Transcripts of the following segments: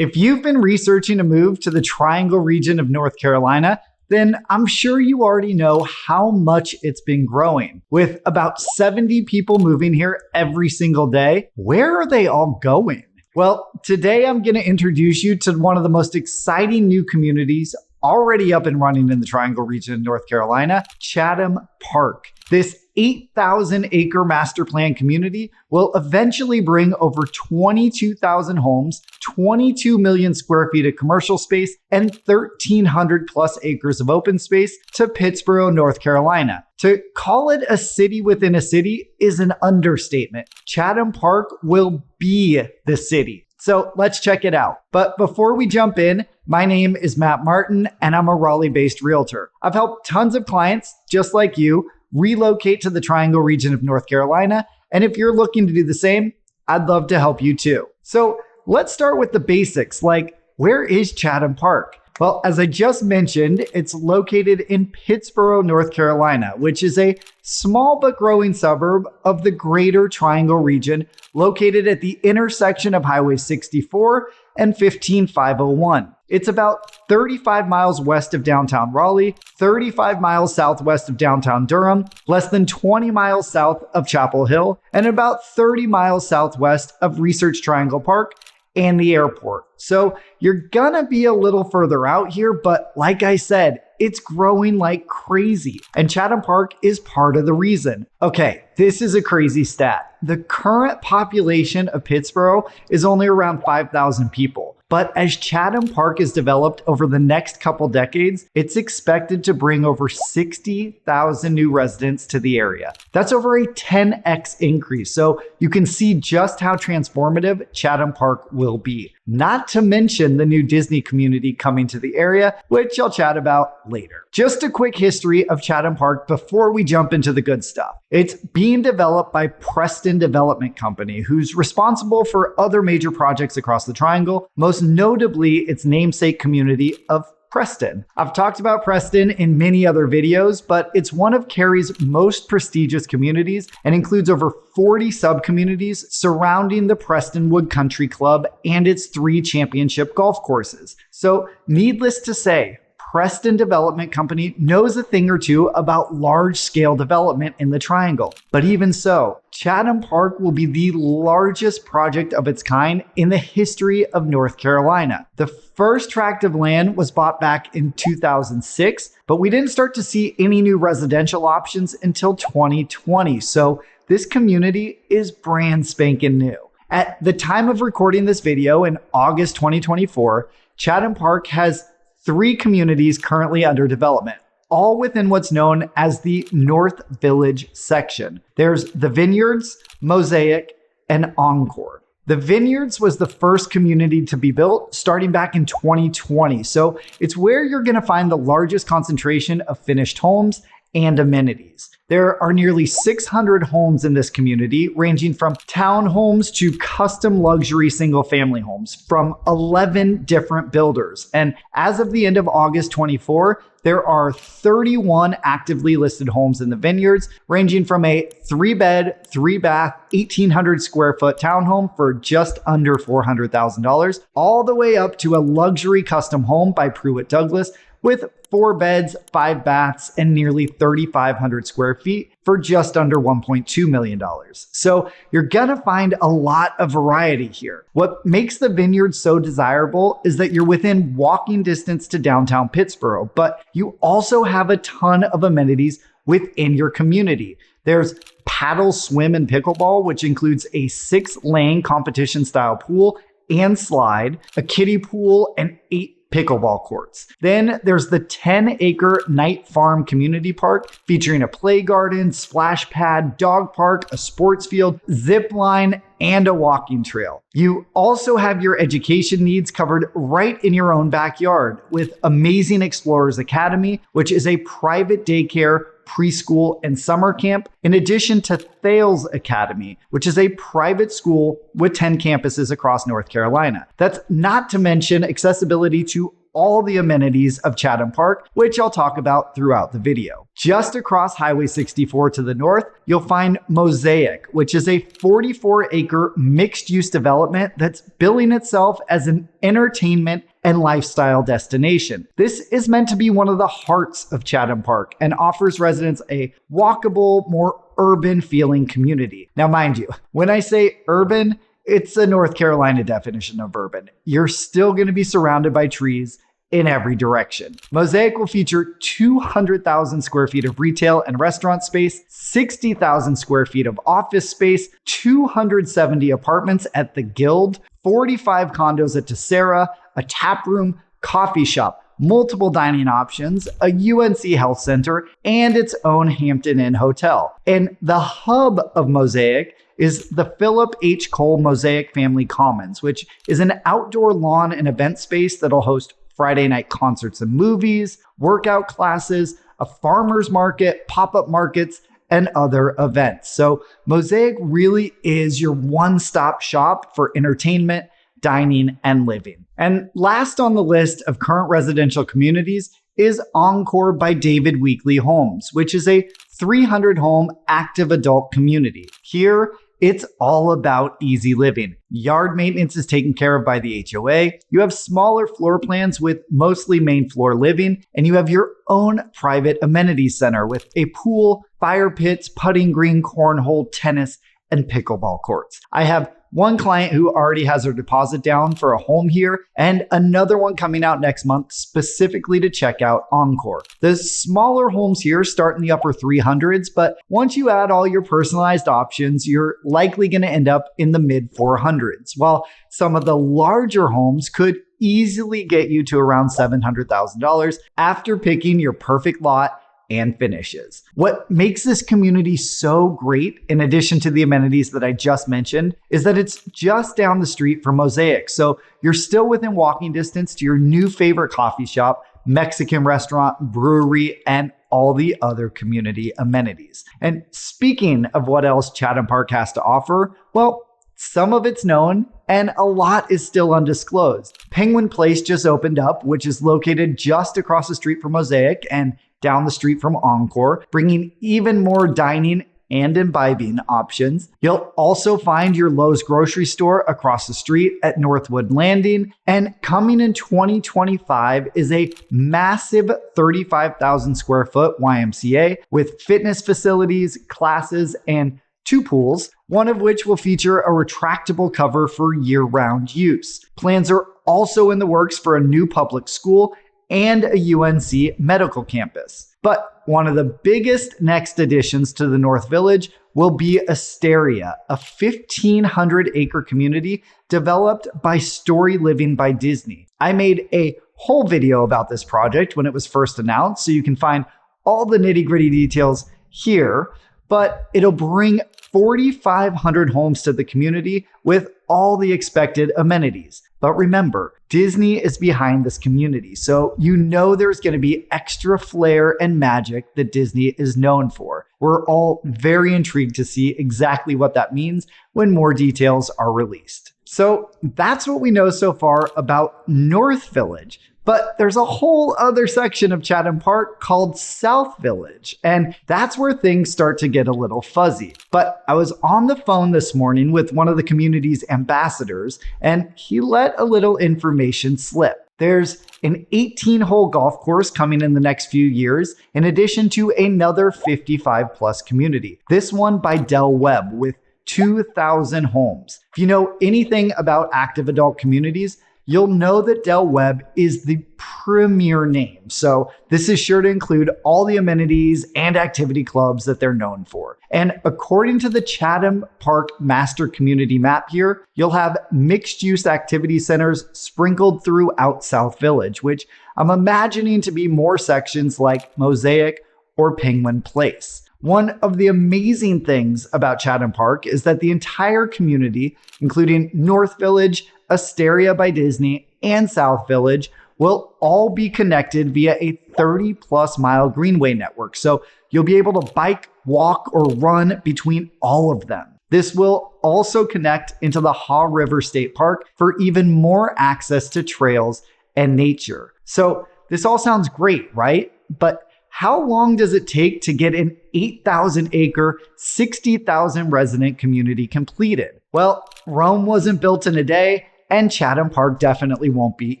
If you've been researching a move to the Triangle region of North Carolina, then I'm sure you already know how much it's been growing. With about 70 people moving here every single day, where are they all going? Well, today I'm going to introduce you to one of the most exciting new communities already up and running in the Triangle region of North Carolina, Chatham Park. This 8,000 acre master plan community will eventually bring over 22,000 homes, 22 million square feet of commercial space, and 1,300 plus acres of open space to Pittsboro, North Carolina. To call it a city within a city is an understatement. Chatham Park will be the city. So let's check it out. But before we jump in, my name is Matt Martin and I'm a Raleigh-based realtor. I've helped tons of clients just like you relocate to the Triangle region of North Carolina. And if you're looking to do the same, I'd love to help you too. So let's start with the basics, like where is Chatham Park? Well, as I just mentioned, it's located in Pittsboro, North Carolina, which is a small but growing suburb of the greater Triangle region, located at the intersection of Highway 64 and 15501. It's about 35 miles west of downtown Raleigh, 35 miles southwest of downtown Durham, less than 20 miles south of Chapel Hill, and about 30 miles southwest of Research Triangle Park and the airport. So you're gonna be a little further out here, but like I said, it's growing like crazy. And Chatham Park is part of the reason. Okay, this is a crazy stat. The current population of Pittsboro is only around 5,000 people. But as Chatham Park is developed over the next couple decades, it's expected to bring over 60,000 new residents to the area. That's over a 10x increase. So you can see just how transformative Chatham Park will be. Not to mention the new Disney community coming to the area, which I'll chat about later. Just a quick history of Chatham Park before we jump into the good stuff. It's being developed by Preston Development Company, who's responsible for other major projects across the Triangle, most notably its namesake community of Preston. I've talked about Preston in many other videos, but it's one of Cary's most prestigious communities and includes over 40 sub-communities surrounding the Prestonwood Country Club and its 3 championship golf courses. So needless to say, Preston Development Company knows a thing or two about large-scale development in the Triangle. But even so, Chatham Park will be the largest project of its kind in the history of North Carolina. The first tract of land was bought back in 2006, but we didn't start to see any new residential options until 2020. So this community is brand spanking new. At the time of recording this video in August 2024, Chatham Park has 3 communities currently under development, all within what's known as the North Village section. There's the Vineyards, Mosaic, and Encore. The Vineyards was the first community to be built starting back in 2020. So it's where you're going to find the largest concentration of finished homes and amenities. There are nearly 600 homes in this community, ranging from townhomes to custom luxury single-family homes from 11 different builders. And as of the end of August 24, there are 31 actively listed homes in the Vineyards, ranging from a 3-bed, 3-bath, 1,800 square foot townhome for just under $400,000, all the way up to a luxury custom home by Pruitt Douglas with 4 beds, 5 baths, and nearly 3,500 square feet for just under $1.2 million. So you're gonna find a lot of variety here. What makes the Vineyard so desirable is that you're within walking distance to downtown Pittsboro, but you also have a ton of amenities within your community. There's paddle, swim, and pickleball, which includes a 6-lane competition style pool and slide, a kiddie pool, and 8 pickleball courts. Then there's the 10-acre Night Farm Community Park featuring a play garden, splash pad, dog park, a sports field, zip line, and a walking trail. You also have your education needs covered right in your own backyard with Amazing Explorers Academy, which is a private daycare, preschool, and summer camp, in addition to Thales Academy, which is a private school with 10 campuses across North Carolina. That's not to mention accessibility to all the amenities of Chatham Park, which I'll talk about throughout the video. Just across Highway 64 to the north, you'll find Mosaic, which is a 44-acre mixed-use development that's billing itself as an entertainment and lifestyle destination. This is meant to be one of the hearts of Chatham Park and offers residents a walkable, more urban feeling community. Now, mind you, when I say urban, it's a North Carolina definition of urban. You're still going to be surrounded by trees in every direction. Mosaic will feature 200,000 square feet of retail and restaurant space, 60,000 square feet of office space, 270 apartments at the Guild, 45 condos at Tessera, a tap room, coffee shop, multiple dining options, a UNC health center, and its own Hampton Inn hotel. And the hub of Mosaic is the Philip H. Cole Mosaic Family Commons, which is an outdoor lawn and event space that'll host Friday night concerts and movies, workout classes, a farmer's market, pop-up markets, and other events. So Mosaic really is your one-stop shop for entertainment, dining, and living. And last on the list of current residential communities is Encore by David Weekley Homes, which is a 300-home active adult community. Here, it's all about easy living. Yard maintenance is taken care of by the HOA. You have smaller floor plans with mostly main floor living, and you have your own private amenities center with a pool, fire pits, putting green, cornhole, tennis, and pickleball courts. I have one client who already has her deposit down for a home here, and another one coming out next month specifically to check out Encore. The smaller homes here start in the upper 300s, but once you add all your personalized options, you're likely going to end up in the mid 400s, while some of the larger homes could easily get you to around $700,000 after picking your perfect lot and finishes. What makes this community so great, in addition to the amenities that I just mentioned, is that it's just down the street from Mosaic. So you're still within walking distance to your new favorite coffee shop, Mexican restaurant, brewery, and all the other community amenities. And speaking of what else Chatham Park has to offer, well, some of it's known and a lot is still undisclosed. Penguin Place just opened up, which is located just across the street from Mosaic and down the street from Encore, bringing even more dining and imbibing options. You'll also find your Lowe's grocery store across the street at Northwood Landing. And coming in 2025 is a massive 35,000 square foot YMCA with fitness facilities, classes, and 2 pools, one of which will feature a retractable cover for year-round use. Plans are also in the works for a new public school and a UNC medical campus. But one of the biggest next additions to the North Village will be Asteria, a 1,500-acre community developed by Story Living by Disney. I made a whole video about this project when it was first announced, so you can find all the nitty-gritty details here, but it'll bring 4,500 homes to the community with all the expected amenities. But remember, Disney is behind this community, so you know there's going to be extra flair and magic that Disney is known for. We're all very intrigued to see exactly what that means when more details are released. So that's what we know so far about North Village. But there's a whole other section of Chatham Park called South Village, and that's where things start to get a little fuzzy. But I was on the phone this morning with one of the community's ambassadors, and he let a little information slip. There's an 18-hole golf course coming in the next few years, in addition to another 55-plus community. This one by Del Webb with 2,000 homes. If you know anything about active adult communities, you'll know that Del Webb is the premier name. So this is sure to include all the amenities and activity clubs that they're known for. And according to the Chatham Park Master Community Map here, you'll have mixed-use activity centers sprinkled throughout South Village, which I'm imagining to be more sections like Mosaic or Penguin Place. One of the amazing things about Chatham Park is that the entire community, including North Village, Asteria by Disney, and South Village, will all be connected via a 30-plus mile greenway network. So you'll be able to bike, walk, or run between all of them. This will also connect into the Haw River State Park for even more access to trails and nature. So this all sounds great, right? But how long does it take to get an 8,000 acre, 60,000 resident community completed? Well, Rome wasn't built in a day, and Chatham Park definitely won't be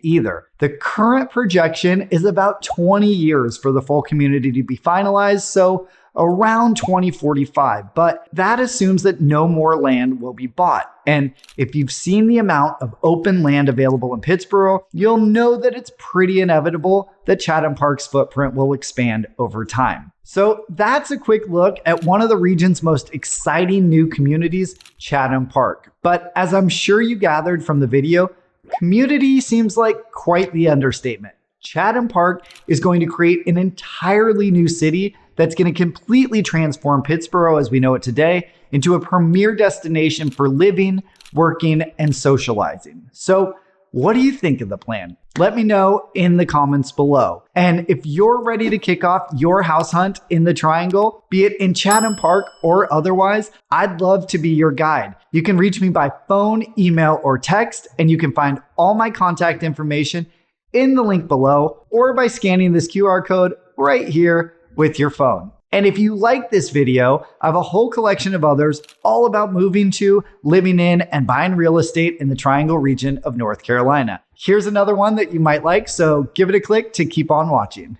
either. The current projection is about 20 years for the full community to be finalized, so around 2045, but that assumes that no more land will be bought. And if you've seen the amount of open land available in Pittsboro, you'll know that it's pretty inevitable that Chatham Park's footprint will expand over time. So that's a quick look at one of the region's most exciting new communities, Chatham Park. But as I'm sure you gathered from the video, community seems like quite the understatement. Chatham Park is going to create an entirely new city that's going to completely transform Pittsboro as we know it today into a premier destination for living, working, and socializing. So what do you think of the plan? Let me know in the comments below. And if you're ready to kick off your house hunt in the Triangle, be it in Chatham Park or otherwise, I'd love to be your guide. You can reach me by phone, email, or text, and you can find all my contact information in the link below or by scanning this QR code right here with your phone. And if you like this video, I have a whole collection of others all about moving to, living in, and buying real estate in the Triangle region of North Carolina. Here's another one that you might like, so give it a click to keep on watching.